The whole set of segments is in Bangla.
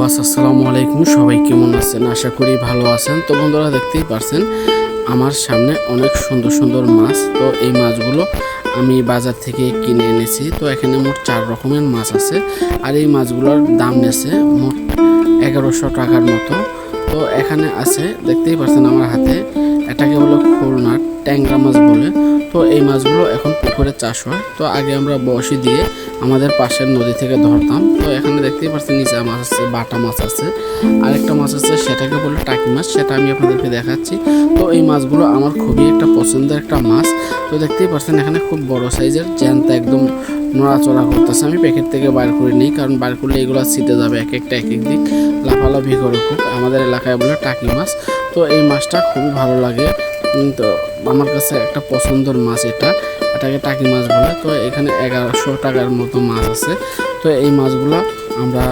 ভিউয়ার্স আসসালামু আলাইকুম। সবাই কেমন আছেন? আশা করি ভালো আছেন। তো বন্ধুরা, দেখতেই পারছেন আমার সামনে অনেক সুন্দর সুন্দর মাছ। তো এই মাছগুলো আমি বাজার থেকে কিনে এনেছি। তো এখানে মোট 4 রকমের মাছ আছে, আর এই মাছগুলোর দাম নেছে মোট 1100 টাকার মতো। তো এখানে আছে, দেখতেই পারছেন আমার হাতে, এটাকে বলে খুলনার ট্যাংরা মাছ বলে। তো এই মাছগুলো এখন পুকুরে চাষ হয়। তো আগে আমরা বড়শি দিয়ে আমাদের পাশের নদী থেকে ধরতাম। তো এখানে দেখতেই পাচ্ছেন নিচা মাছ আছে, বাটা মাছ আছে, আরেকটা মাছ আছে সেটাকে বলে টাকি মাছ, সেটা আমি আপনাদেরকে দেখাচ্ছি। তো এই মাছগুলো আমার খুবই একটা পছন্দের একটা মাছ। তো দেখতেই পাচ্ছেন এখানে খুব বড় সাইজের জ্যান্ত একদম নড়াচড়া করতেছে। আমি প্যাকেট থেকে বাইর করে নিই, কারণ বাইর করলে এগুলো ছিটে যাবে এক একটা এক এক দিক, লাফালাফি করে খুব। আমাদের এলাকায় বলে টাকি মাছ। তো এই মাছটা খুবই ভালো লাগে। তো আমার কাছে একটা পছন্দের মাছ এটাকে টাকি মাছ বলে। তো এখানে 1100 টাকার মতো মাছ আছে। তো এই মাছগুলো আমরা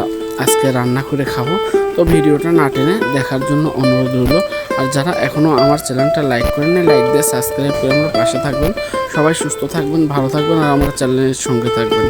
আজকে রান্না করে খাবো। তো ভিডিওটা না টেনে দেখার জন্য অনুরোধ রইল। আর যারা এখনও আমার চ্যানেলটা লাইক করেন, লাইক দিয়ে সাবস্ক্রাইব করে আমার পাশে থাকবেন। সবাই সুস্থ থাকবেন, ভালো থাকবেন, আর আমার চ্যানেলের সঙ্গে থাকবেন।